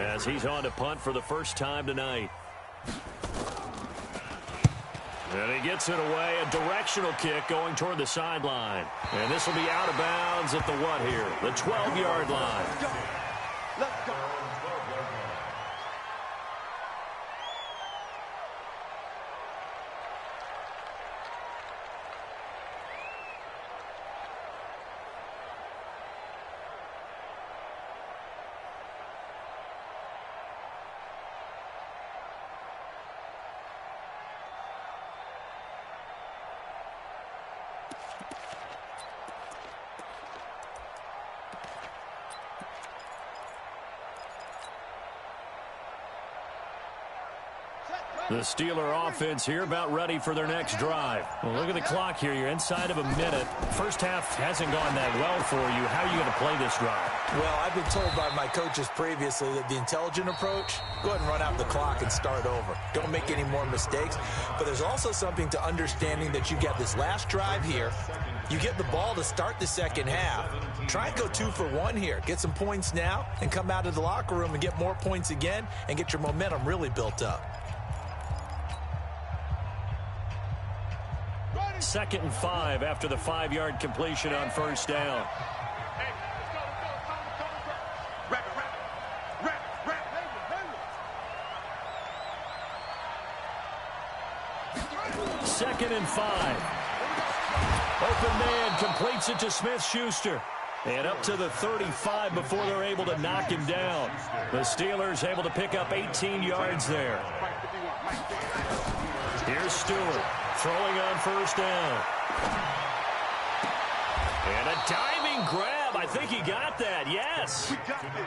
as he's on to punt for the first time tonight. And he gets it away, a directional kick going toward the sideline. And this will be out of bounds at the what here? The 12-yard line. Let's go. The Steeler offense here about ready for their next drive. Well, look at the clock here. You're inside of a minute. First half hasn't gone that well for you. How are you going to play this drive? Well, I've been told by my coaches previously that the intelligent approach, go ahead and run out the clock and start over. Don't make any more mistakes. But there's also something to understanding that you get this last drive here. You get the ball to start the second half. Try and go 2 for 1 here. Get some points now and come out of the locker room and get more points again and get your momentum really built up. 2nd and 5 after the 5-yard completion on first down. Second and 5. Open man completes it to Smith-Schuster. And up to the 35 before they're able to knock him down. The Steelers able to pick up 18 yards there. Here's Stewart throwing on first down. And a diving grab. I think he got that. Yes.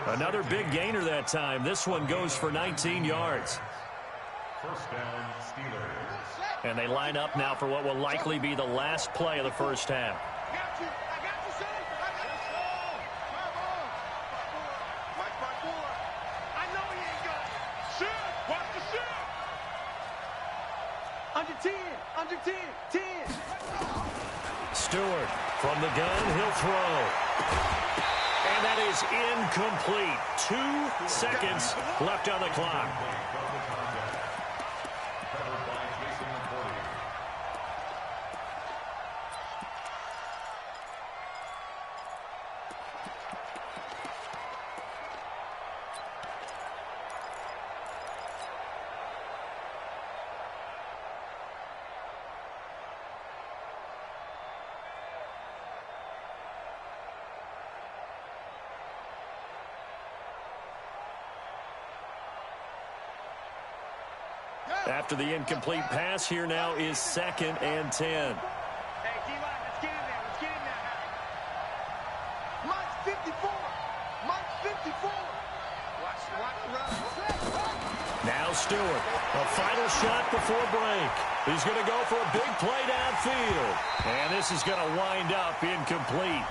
Another big gainer that time. This one goes for 19 yards. First down, Steelers. And they line up now for what will likely be the last play of the first half. Under 10. Stewart from the gun, he'll throw. And that is incomplete. 2 seconds left on the clock. After the incomplete pass, here now is 2nd and 10. Hey, D-line, let's get in there. Let's get in there. Mike's 54. Mike's 54. Watch the run. Now Stewart, a final shot before break. He's going to go for a big play downfield. And this is going to wind up incomplete.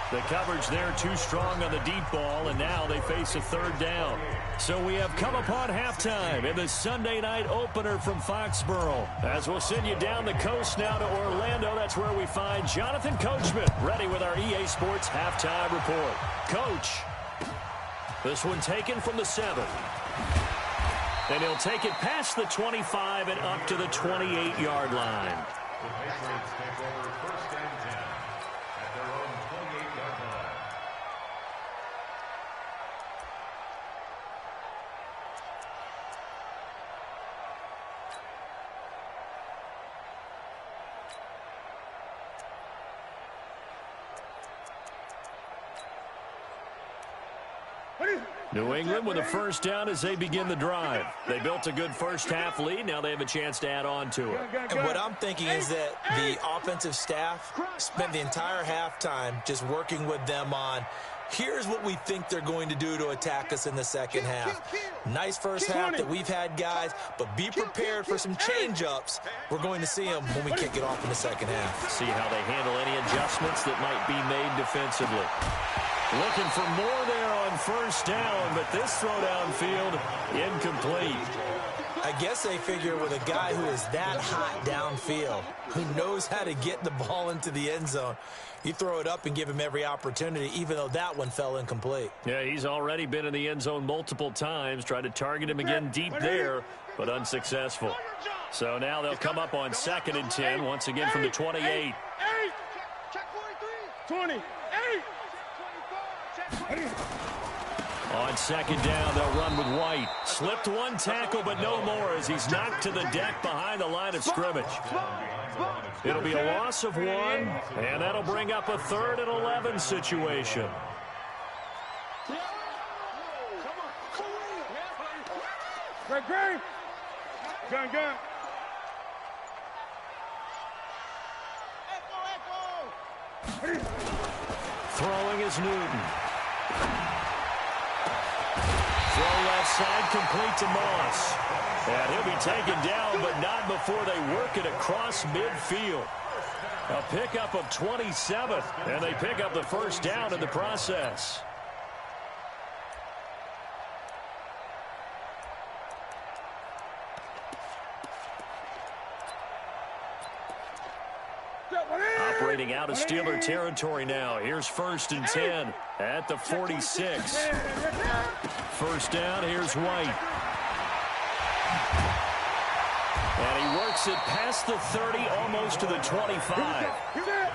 The coverage there too strong on the deep ball, and now they face a 3rd down. So we have come upon halftime in the Sunday night opener from Foxborough. As we'll send you down the coast now to Orlando, that's where we find Jonathan Coachman, ready with our EA Sports halftime report. Coach, this one taken from the 7. And he'll take it past the 25 and up to the 28-yard line. The Patriots take over 1st and 10 at their own 28-yard line. New England with a first down as they begin the drive. They built a good first half lead. Now they have a chance to add on to it. And what I'm thinking is that the offensive staff spent the entire halftime just working with them on, here's what we think they're going to do to attack us in the second half. Nice first half that we've had, guys, but be prepared for some change-ups. We're going to see them when we kick it off in the second half. See how they handle any adjustments that might be made defensively. Looking for more there on first down, but this throw downfield incomplete. I guess they figure with a guy who is that hot downfield, who knows how to get the ball into the end zone, you throw it up and give him every opportunity, even though that one fell incomplete. Yeah, he's already been in the end zone multiple times, tried to target him again deep there, but unsuccessful. So now they'll come up on 2nd and 10, once again from the 28. 28. On 2nd down, they'll run with White. Slipped one tackle, but no more as he's knocked to the deck behind the line of scrimmage. It'll be a loss of 1, and that'll bring up a 3rd and 11 situation. Gun. Throwing is Newton. Throw left side, complete to Moss. And he'll be taken down, but not before they work it across midfield. A pickup of 27, and they pick up the first down in the process. Operating out of Steeler territory now. Here's 1st and 10 at the 46. First down, here's White. And he works it past the 30, almost to the 25.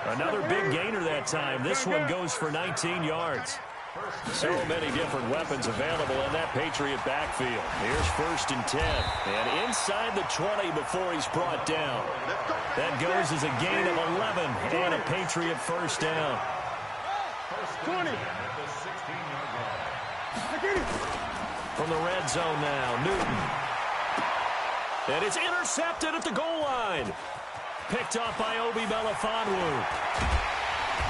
Another big gainer that time. This one goes for 19 yards. So many different weapons available in that Patriot backfield. Here's 1st and 10. And inside the 20 before he's brought down. That goes as a gain of 11 and a Patriot first down. 20. From the red zone now, Newton. And it's intercepted at the goal line. Picked off by Obi Melifonwu.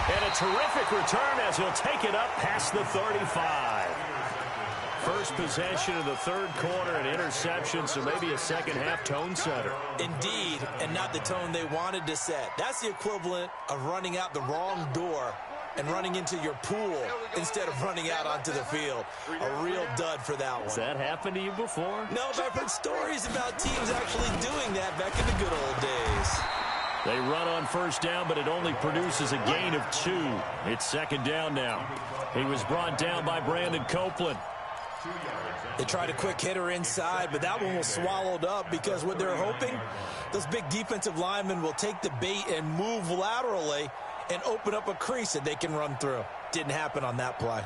And a terrific return as he'll take it up past the 35. First possession of the 3rd quarter, an interception, so maybe a second-half tone setter. Indeed, and not the tone they wanted to set. That's the equivalent of running out the wrong door and running into your pool instead of running out onto the field. A real dud for that one. Has that happened to you before? No, but I've heard stories about teams actually doing that back in the good old days. They run on first down, but it only produces a gain of 2. It's 2nd down now. He was brought down by Brandon Copeland. They tried a quick hitter inside, but that one was swallowed up because what they're hoping, those big defensive linemen will take the bait and move laterally and open up a crease that they can run through. Didn't happen on that play.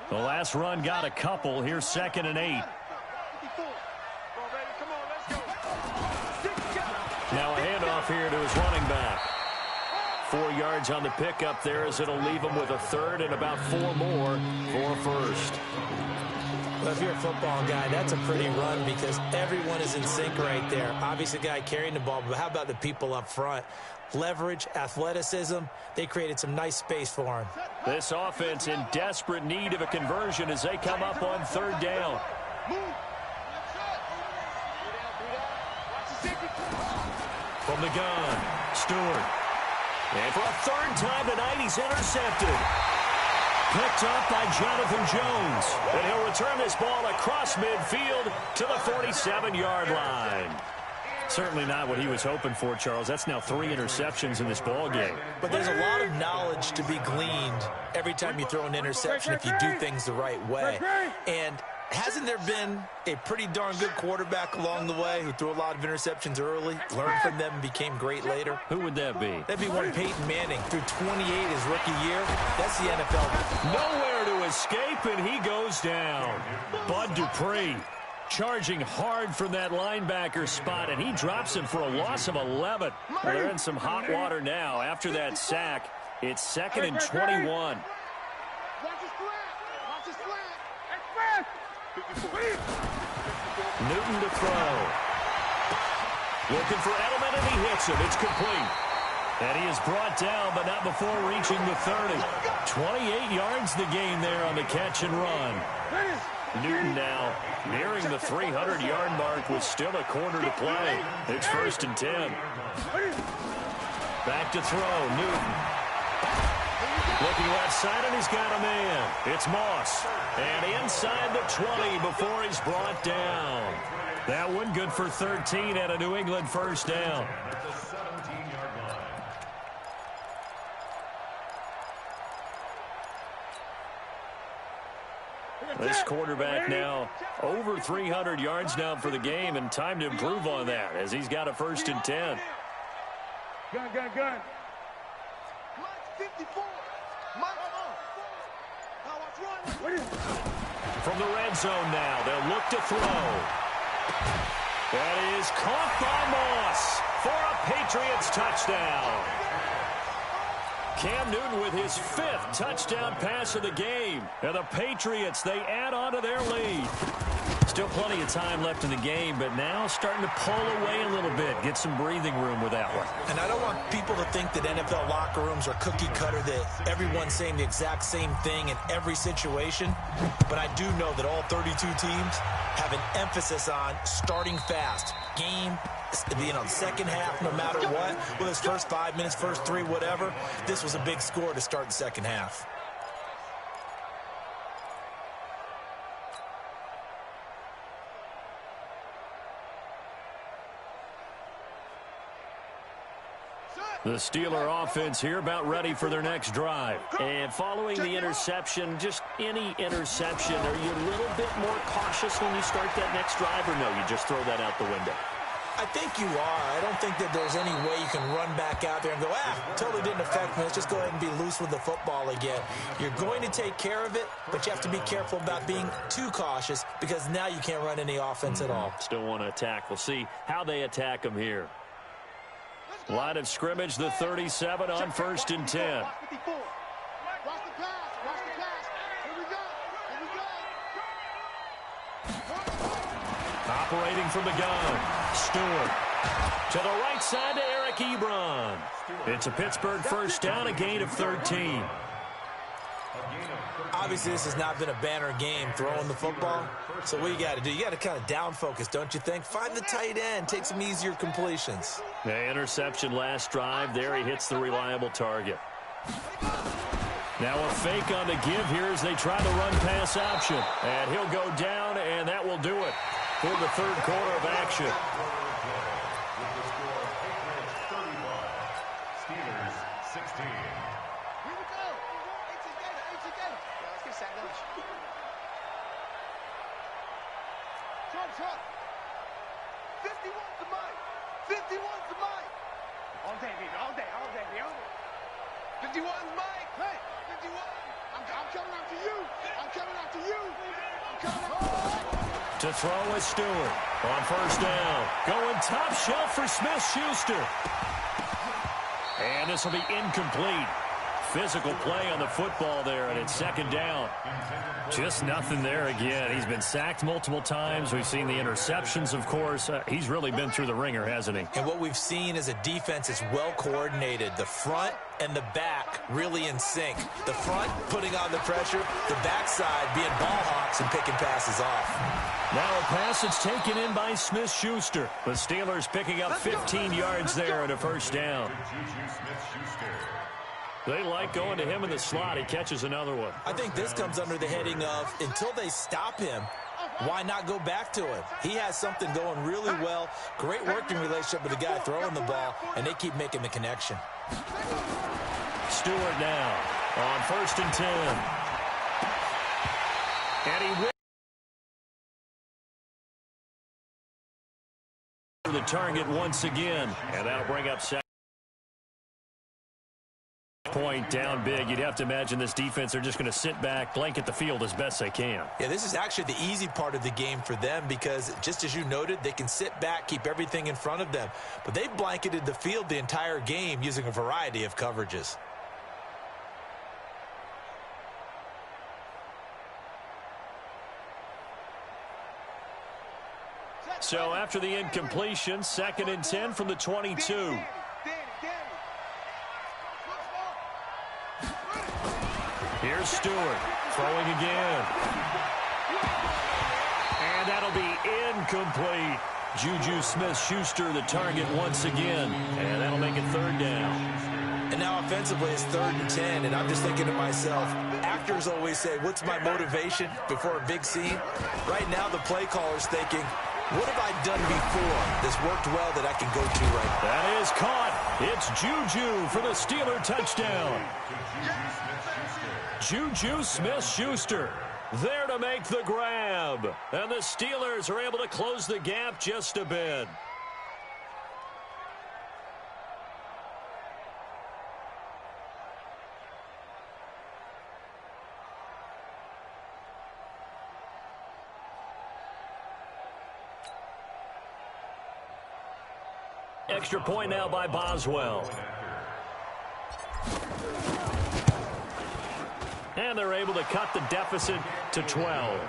The last run got a couple. Here's 2nd and 8. Now a handoff here to his running back. 4 yards on the pickup there as it'll leave him with a 3rd and about 4 more for a first. Well, if you're a football guy, that's a pretty run because everyone is in sync right there. Obviously, the guy carrying the ball, but how about the people up front? Leverage, athleticism, they created some nice space for him. This offense in desperate need of a conversion as they come up on 3rd down. From the gun, Stewart. And for a 3rd time tonight, he's intercepted. Picked up by Jonathan Jones. And he'll return this ball across midfield to the 47-yard line. Certainly not what he was hoping for, Charles. That's now 3 interceptions in this ball game. But there's a lot of knowledge to be gleaned every time you throw an interception if you do things the right way. And hasn't there been a pretty darn good quarterback along the way who threw a lot of interceptions early, learned from them, and became great later? Who would that be? That'd be one Peyton Manning. Threw 28 his rookie year. That's the NFL. Nowhere to escape, and he goes down. Bud Dupree charging hard from that linebacker spot, and he drops him for a loss of 11. Well, they're in some hot water now. After that sack, it's 2nd and 21. Watch his flat. Watch his flat. Newton to throw. Looking for Edelman, and he hits him. It's complete. And he is brought down, but not before reaching the 30. 28 yards the gain there on the catch and run. Newton now nearing the 300-yard mark with still a quarter to play. It's 1st and 10. Back to throw, Newton. Looking left side, and he's got a man. It's Moss. And inside the 20 before he's brought down. That one good for 13 at a New England first down. At the 17-yard line. This quarterback now over 300 yards now for the game, and time to improve on that as he's got a 1st and 10. Gun. Mike 54. Mike, From the red zone now, they'll look to throw. That is caught by Moss for a Patriots touchdown. Cam Newton with his 5th touchdown pass of the game. And the Patriots, they add on to their lead. Still plenty of time left in the game, but now starting to pull away a little bit. Get some breathing room with that one. And I don't want people to think that NFL locker rooms are cookie cutter, that everyone's saying the exact same thing in every situation. But I do know that all 32 teams have an emphasis on starting fast. Game, second half, no matter what. Whether it's first 5 minutes, first 3, whatever. This was a big score to start the second half. The Steeler offense here about ready for their next drive. And following the interception, just any interception, are you a little bit more cautious when you start that next drive, or no, you just throw that out the window? I think you are. I don't think that there's any way you can run back out there and go, totally didn't affect me. Let's just go ahead and be loose with the football again. You're going to take care of it, but you have to be careful about being too cautious because now you can't run any offense at all. Still want to attack. We'll see how they attack them here. Line of scrimmage, the 37 on 1st and 10. Watch the pass. Here we go. Operating from the gun. Stewart. To the right side to Eric Ebron. It's a Pittsburgh first down, a gain of 13. Obviously, this has not been a banner game throwing the football. So what you got to do, you got to kind of down focus, don't you think? Find the tight end, take some easier completions. The interception last drive. There he hits the reliable target. Now a fake on the give here as they try to run pass option. And he'll go down, and that will do it for the 3rd quarter of action. Steelers 16. Truck. 51's the mic. 51's the mic. All day, baby. All day. 51's Mike. Hey, 51. I'm coming after you. To throw is Stewart on 1st down. Going top shelf for Smith-Schuster. And this will be incomplete. Physical play on the football there, and it's 2nd down. Just nothing there again. He's been sacked multiple times. We've seen the interceptions, of course. He's really been through the ringer, hasn't he? And what we've seen is a defense that's well coordinated. The front and the back really in sync. The front putting on the pressure, the backside being ball hawks and picking passes off. Now a pass that's taken in by Smith-Schuster. The Steelers picking up 15 yards there at a 1st down. They like going to him in the slot. He catches another one. I think this comes under the heading of until they stop him, why not go back to him? He has something going really well. Great working relationship with the guy throwing the ball, and they keep making the connection. Stewart now on 1st and 10. And he will the target once again. And that'll bring up 2nd. Point down big. You'd have to imagine this defense are just going to sit back, blanket the field as best they can. Yeah, this is actually the easy part of the game for them because, just as you noted, they can sit back, keep everything in front of them. But they've blanketed the field the entire game using a variety of coverages. So after the incompletion, 2nd and 10 from the 22. Here's Stewart throwing again. And that'll be incomplete. Juju Smith-Schuster the target once again. And that'll make it 3rd down. And now offensively, it's 3rd and 10, and I'm just thinking to myself, actors always say, what's my motivation before a big scene? Right now, the play caller's thinking, what have I done before that's worked well that I can go to right now? That is caught. It's Juju for the Steeler touchdown. Juju Smith-Schuster there to make the grab. And the Steelers are able to close the gap just a bit. Extra point now by Boswell. And they're able to cut the deficit to 12.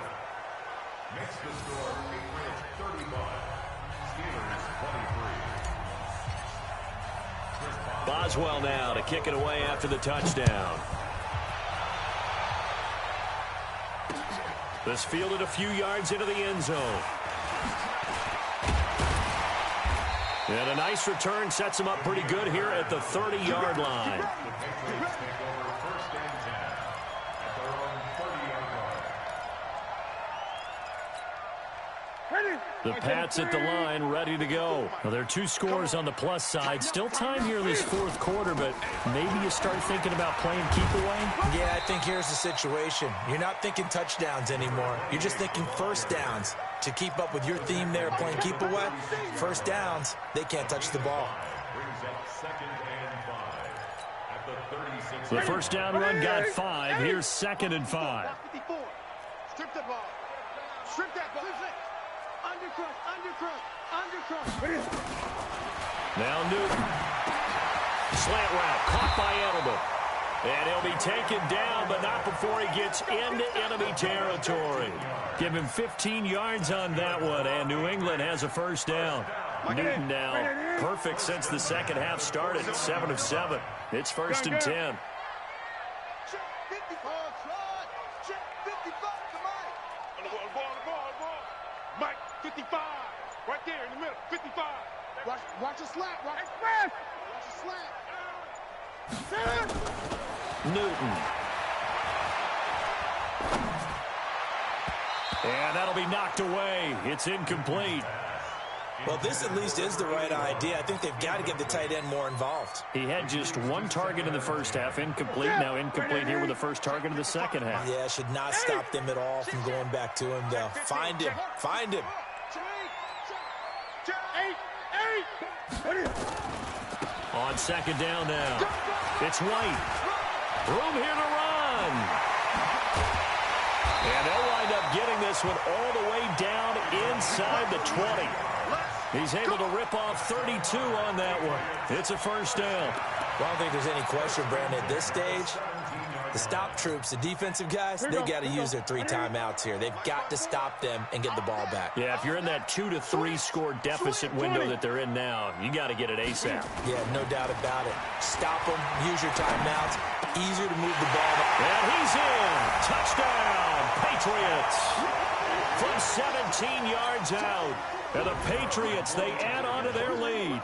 Makes the score Patriots 31, Steelers 23. Boswell now to kick it away after the touchdown. This fielded a few yards into the end zone. And a nice return sets him up pretty good here at the 30-yard line. The Patriots take over 1st and 10 at their own 30-yard line. The Pats at the line, ready to go. Well, there are 2 scores on the plus side. Still time here in this 4th quarter, but maybe you start thinking about playing keep away? Yeah, I think here's the situation. You're not thinking touchdowns anymore. You're just thinking first downs. To keep up with your theme there, playing keep away, first downs, they can't touch the ball. Brings up 2nd and 5 at the 36. The first down run got 5. Here's 2nd and 5. 54. Strip the ball. Strip that ball. Undercrush. Now Newton. Slant route, caught by Edelman. And he'll be taken down, but not before he gets into enemy territory. Give him 15 yards on that one, and New England has a first down. Newton now perfect since the second half started, 7 of 7. It's 1st and 10. Check 54. Check 55 to Mike. On the ball. Mike, 55. Right there in the middle, 55. Watch a slant. Watch a slant. Newton. And that'll be knocked away. It's incomplete. Well, this at least is the right idea. I think they've got to get the tight end more involved. He had just 1 target in the first half, incomplete. Now incomplete here with the first target of the second half. Yeah, should not stop them at all from going back to him, though. Find him. On 2nd down now. It's White. Room here to run. And they'll wind up getting this one all the way down inside the 20. He's able to rip off 32 on that one. It's a first down. Well, I don't think there's any question, Brandon, at this stage. The stop troops, the defensive guys, they got to use their 3 timeouts here. They've got to stop them and get the ball back. Yeah, if you're in that 2 to 3 score deficit window that they're in now, you got to get it ASAP. Yeah, no doubt about it. Stop them, use your timeouts. Easier to move the ball. And he's in. Touchdown, Patriots. From 17 yards out. And the Patriots, they add on to their lead.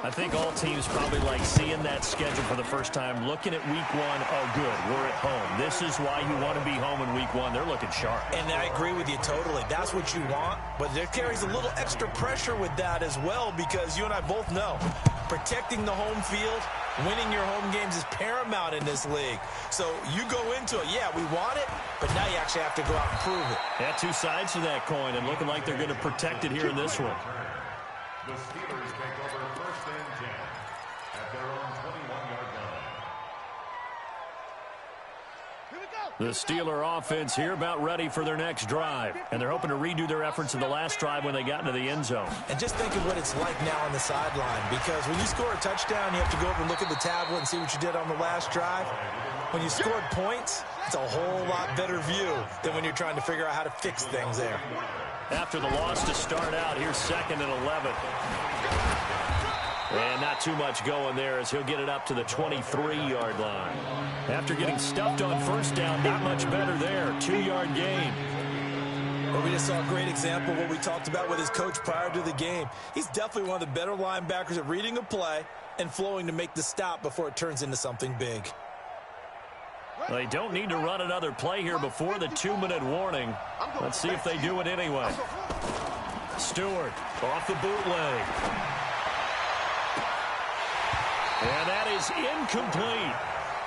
I think all teams probably like seeing that schedule for the first time, looking at week 1. Oh, good, we're at home. This is why you want to be home in week 1. They're looking sharp. And I agree with you totally. That's what you want. But there carries a little extra pressure with that as well, because you and I both know protecting the home field, winning your home games is paramount in this league. So you go into it, yeah, we want it, but now you actually have to go out and prove it. Yeah, 2 sides to that coin, and looking like they're going to protect it here in this one. The Steelers take over 1st and 10 at their own 21-yard line. The Steeler offense here about ready for their next drive. And they're hoping to redo their efforts in the last drive when they got into the end zone. And just think of what it's like now on the sideline, because when you score a touchdown, you have to go over and look at the tablet and see what you did on the last drive. When you scored points, it's a whole lot better view than when you're trying to figure out how to fix things there. After the loss to start out, here's 2nd and 11. And not too much going there as he'll get it up to the 23-yard line. After getting stuffed on first down, not much better there. 2-yard gain. Well, we just saw a great example of what we talked about with his coach prior to the game. He's definitely one of the better linebackers at reading a play and flowing to make the stop before it turns into something big. They don't need to run another play here before the 2-minute warning. Let's see if they do it anyway. Stewart off the bootleg. And that is incomplete.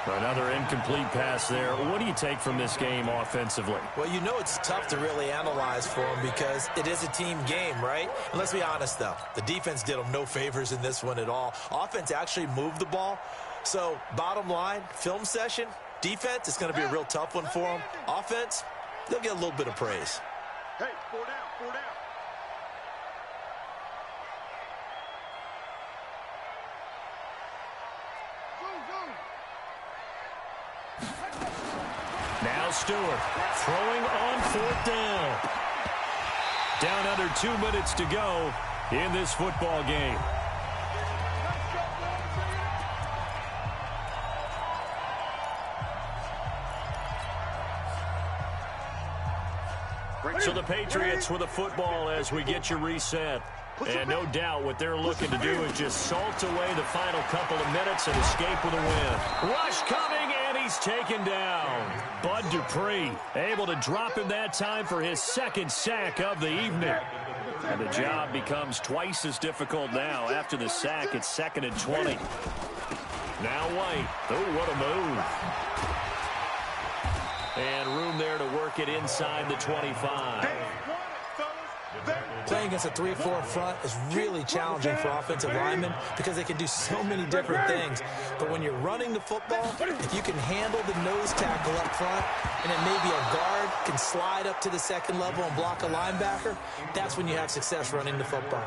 Another incomplete pass there. What do you take from this game offensively? Well, you know it's tough to really analyze for them because it is a team game, right? And let's be honest, though. The defense did them no favors in this one at all. Offense actually moved the ball. So, bottom line, film session, defense, it's going to be a real tough one for them. Offense, they'll get a little bit of praise. Hey, 4 down, 4 down. Now Stewart throwing on 4th down. Down under 2 minutes to go in this football game. So the Patriots with the football as we get you reset. And no doubt what they're looking to do is just salt away the final couple of minutes and escape with a win. Rush coming, and he's taken down. Bud Dupree able to drop him that time for his 2nd sack of the evening. And the job becomes twice as difficult now. After the sack, it's 2nd and 20. Now White. Oh, what a move. And room there to work it inside the 25. Playing against a 3-4 front is really challenging for offensive linemen because they can do so many different things. But when you're running the football, if you can handle the nose tackle up front, and then maybe a guard can slide up to the 2nd level and block a linebacker, that's when you have success running the football.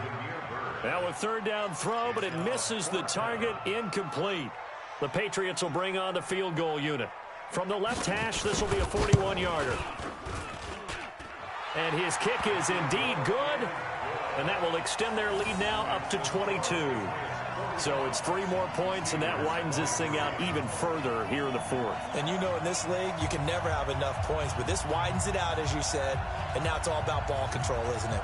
Now a 3rd down throw, but it misses the target, incomplete. The Patriots will bring on the field goal unit. From the left hash, this will be a 41-yarder. And his kick is indeed good. And that will extend their lead now up to 22. So it's 3 more points, and that widens this thing out even further here in the 4th. And you know in this league, you can never have enough points. But this widens it out, as you said. And now it's all about ball control, isn't it?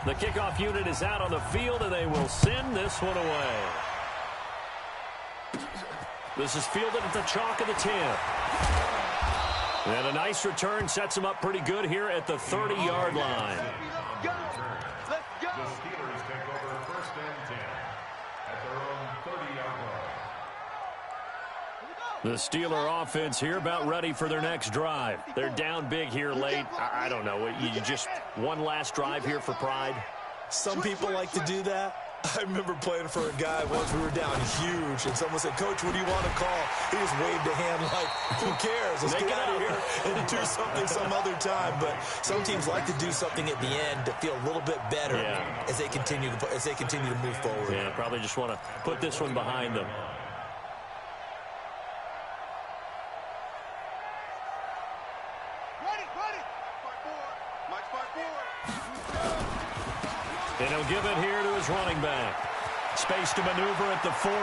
The kickoff unit is out on the field, and they will send this one away. This is fielded at the chalk of the 10. And a nice return sets him up pretty good here at the 30-yard line. Let's go. The Steelers take over 1st and 10 at their own 30-yard line. The Steeler offense here about ready for their next drive. They're down big here late. I don't know. You just one last drive here for pride? Some people like to do that. I remember playing for a guy once. We were down huge, and someone said, "Coach, what do you want to call?" He just waved a hand like, "Who cares? Let's get out of here and do something some other time." But some teams like to do something at the end to feel a little bit better as they continue to move forward. Yeah, probably just want to put this one behind them. And he'll give it here to his running back. Space to maneuver at the 40.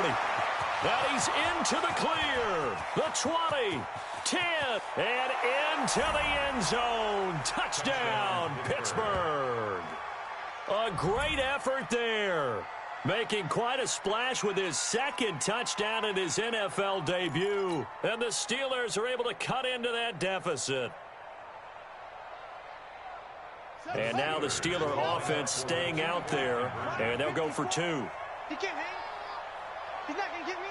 Now he's into the clear. The 20, 10, and into the end zone. Touchdown, Pittsburgh. A great effort there. Making quite a splash with his 2nd touchdown in his NFL debut. And the Steelers are able to cut into that deficit. And now the Steeler offense staying out there, and they'll go for 2. He can't hang. He's not going to get me.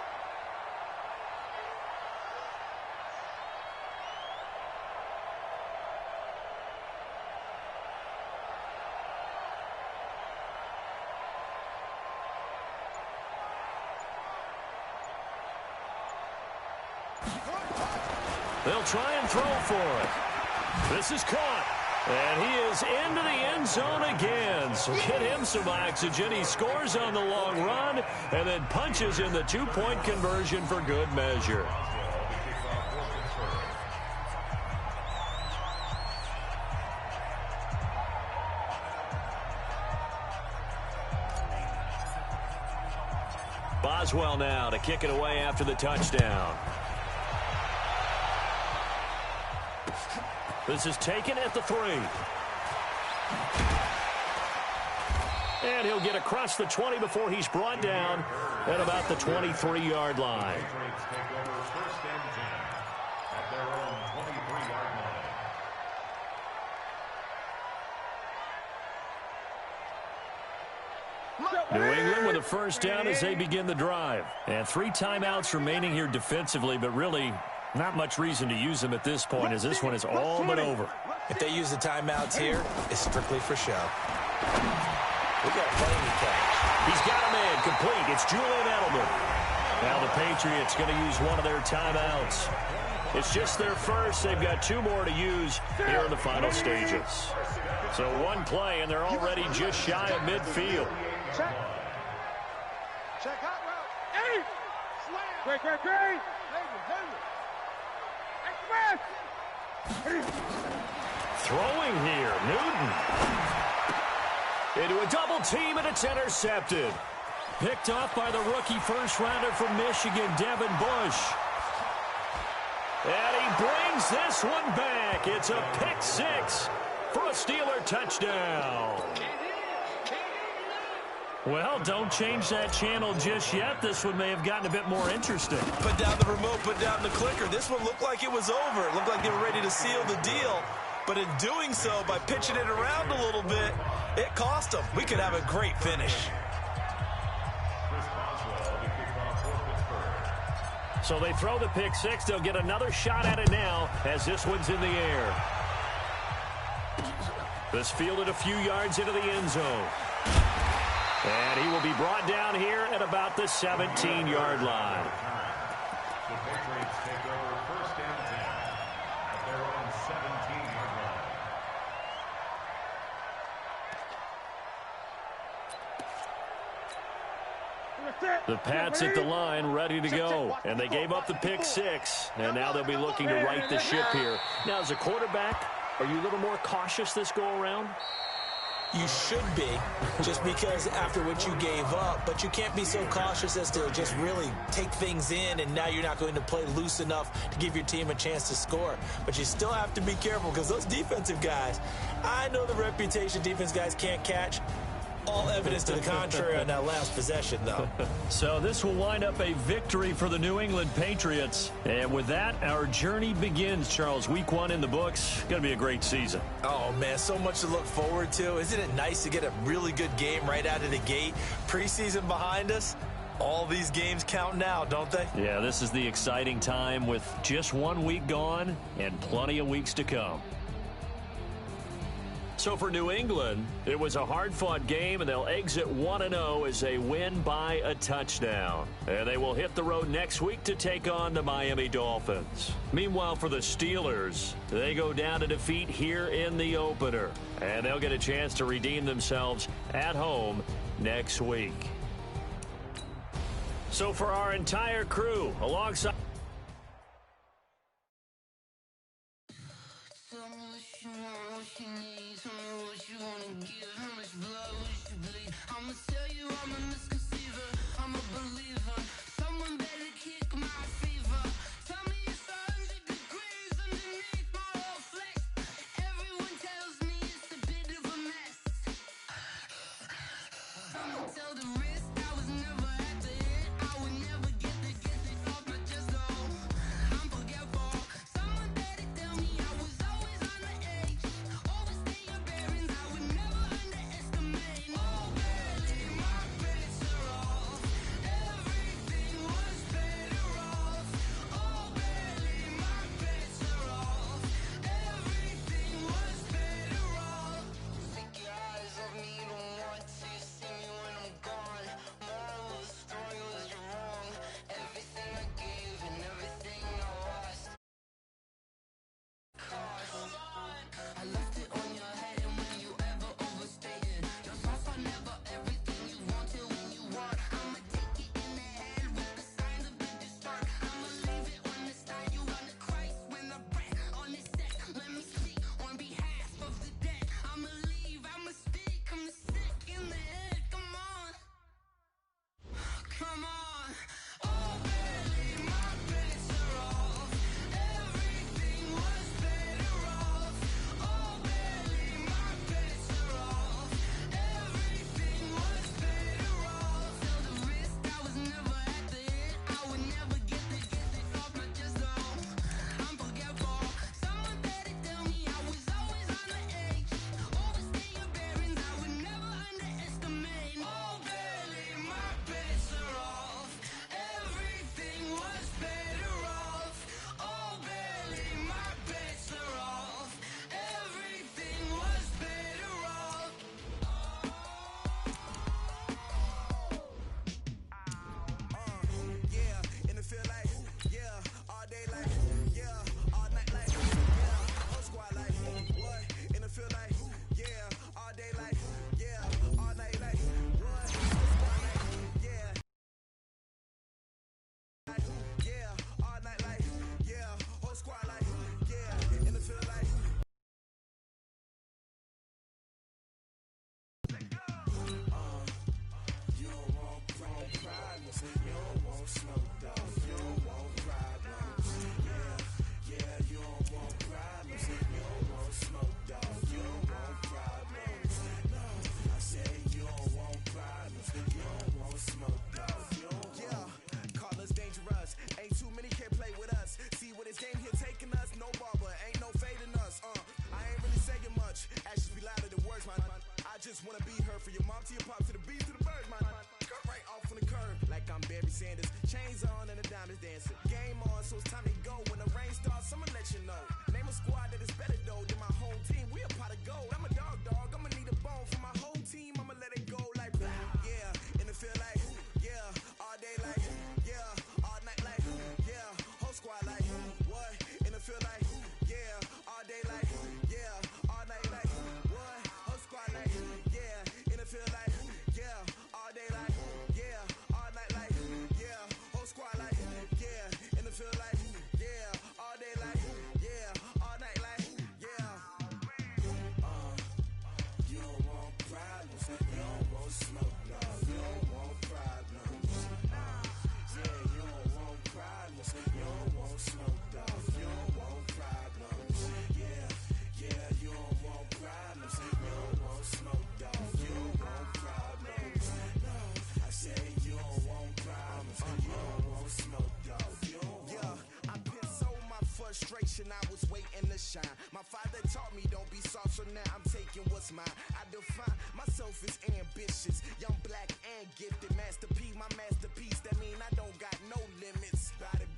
They'll try and throw for it. This is caught. And he is into the end zone again. So get him some oxygen. He scores on the long run and then punches in the 2-point conversion for good measure. Boswell now to kick it away after the touchdown. This is taken at the 3. And he'll get across the 20 before he's brought down at about the 23-yard line. Patriots take over first and 10 at their own 23-yard line. New England with a first down as they begin the drive. And 3 timeouts remaining here defensively, but really not much reason to use them at this point as this one is all but over. If they use the timeouts here, it's strictly for show. We got plenty to catch. He's got a man complete. It's Julian Edelman. Now the Patriots going to use one of their timeouts. It's just their first. They've got 2 more to use here in the final stages. So 1 play, and they're already just shy of midfield. Check. Check out route. 8. Slam. Great. Throwing here, Newton. Into a double team, and it's intercepted. Picked off by the rookie first-rounder from Michigan, Devin Bush. And he brings this one back. It's a pick 6 for a Steeler touchdown. Well, don't change that channel just yet. This one may have gotten a bit more interesting. Put down the remote, put down the clicker. This one looked like it was over. It looked like they were ready to seal the deal. But in doing so, by pitching it around a little bit, it cost them. We could have a great finish. So they throw the pick 6. They'll get another shot at it now as this one's in the air. This fielded a few yards into the end zone. And he will be brought down here at about the 17-yard line. The Patriots take over first and 10 at their own 17-yard line. The Pats at the line, ready to go. And they gave up the pick 6, and now they'll be looking to right the ship here. Now, as a quarterback, are you a little more cautious this go-around? You should be, just because after what you gave up, but you can't be so cautious as to just really take things in, and now you're not going to play loose enough to give your team a chance to score. But you still have to be careful because those defensive guys, I know the reputation defense guys can't catch. All evidence to the contrary on that last possession, though. So this will wind up a victory for the New England Patriots. And with that, our journey begins, Charles. Week 1 in the books. Going to be a great season. Oh, man, so much to look forward to. Isn't it nice to get a really good game right out of the gate? Preseason behind us. All these games count now, don't they? Yeah, this is the exciting time with just 1 week gone and plenty of weeks to come. So for New England, it was a hard-fought game, and they'll exit 1-0 as they win by a touchdown. And they will hit the road next week to take on the Miami Dolphins. Meanwhile, for the Steelers, they go down to defeat here in the opener. And they'll get a chance to redeem themselves at home next week. So for our entire crew, alongside... Barry Sanders. Chains on and the diamonds dancing. Game on, so it's time to go. When the rain starts, I'ma let you know. Name a squad that is better though than my home team. We a pot of gold. I'm a dog. I'ma need a bone for my whole team. I'ma let it go like blah. Yeah, and it feel like yeah, all day like yeah, all night like yeah, whole squad like what? And it feel like yeah, all day like yeah, all night like what? Whole squad like yeah, and it feel like yeah, all day like yeah, all night like yeah, whole squad like yeah, and it feel like yeah, all day like yeah, all night like yeah. You don't want problems, you don't want smoke, no, you don't want problems. Yeah, you don't want problems, you don't want smoke, dog, you don't want problems. Yeah, you don't want problems, you don't want smoke, dog, you don't want problems. No, I say you don't want problems, you don't want smoke, dog, you don't want. Yeah, I've been so my frustration, I was waiting to shine. My father taught me don't be soft, so now I'm taking what's mine. I define myself as ambitious, young, black, and gifted. Master P, my masterpiece, that mean I don't got no limits. Bout it,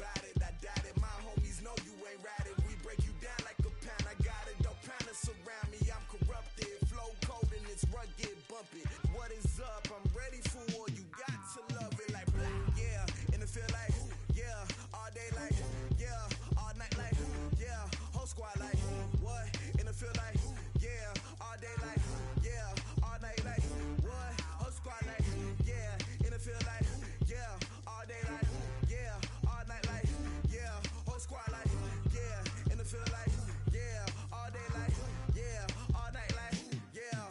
I doubt it. My homies know you ain't ratted. We break you down like a pound. I got it, don't pound to surround me. I'm corrupted, flow cold and it's rugged, bump it. What is up? I'm ready for war. You got to love it like blah. Yeah, and it feel like yeah, all day like yeah, all night like yeah, whole squad like what? And it feel like yeah, all day like yeah, all night like what? Whole squad like yeah, and it feel like yeah, all day like yeah, all night like yeah, whole squad like yeah, and it feel like yeah, all day like yeah, all night like yeah.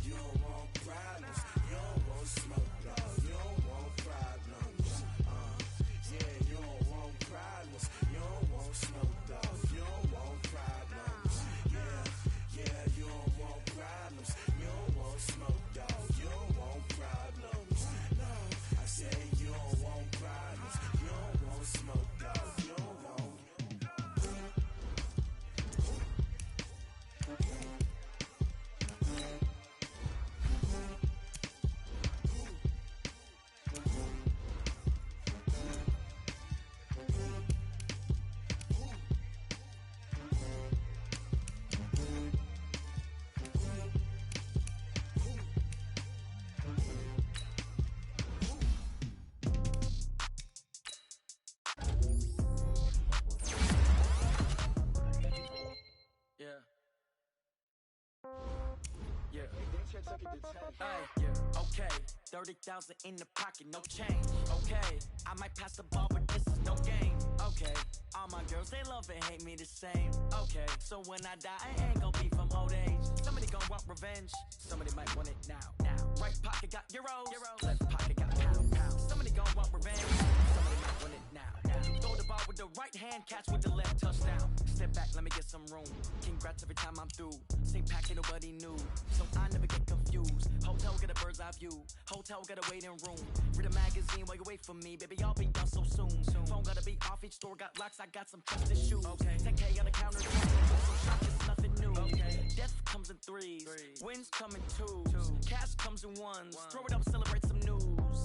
You don't want problems, you don't want smoke, dog, you don't want problems. Yeah, you don't want problems, you don't want smoke, dog, you don't want problems. Yeah, you don't want problems, you don't want smoke, dog, you don't want problems. No, I say you don't want problems, you don't want smoke, dog, you don't want. Okay, 30,000 in the pocket, no change. Okay, I might pass the ball, but this is no game. Okay, all my girls, they love and hate me the same. Okay, so when I die, I ain't gon' be from old age. Somebody gon' want revenge, somebody might want it now. Right pocket got euros, left pocket got pound. Somebody gon' want revenge, somebody might want it now. Throw the ball with the right hand, catch with the left, touchdown. Step back, let me get some room. Congrats every time I'm through. Same packet, nobody knew, so I never get confused. Hotel get a bird's eye view. Hotel got a waiting room. Read a magazine while you wait for me. Baby, I'll be done so soon. Phone gotta be off, each store got locks. I got some trusted shoes. 10K on the counter, so shock is nothing new. Death comes in threes. Wins come in twos. Cash comes in ones. Throw it up, celebrate some news.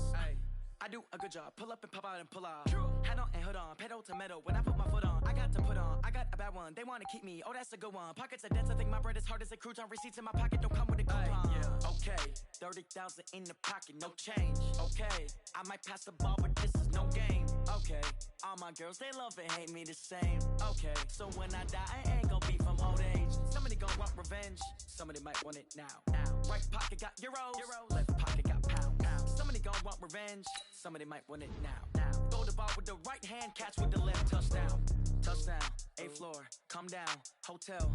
I do a good job, pull up and pop out and pull off. Hat on and hood on, pedal to metal. When I put my foot on, I got to put on. I got a bad one, they wanna keep me. Oh, that's a good one. Pockets are dense, I think my bread is hard as a crouton. Receipts in my pocket don't come with a coupon. Okay, 30,000 in the pocket, no change. Okay, I might pass the ball, but this is no game. Okay, all my girls, they love and hate me the same. Okay, so when I die, I ain't gon' be from old age. Somebody gon' want revenge, somebody might want it now. Right pocket got euros, left pocket got pound. Somebody gon' want revenge, somebody might want it now. Throw the ball with the right hand, catch with the left, touchdown. Touchdown, 8th floor, come down, hotel.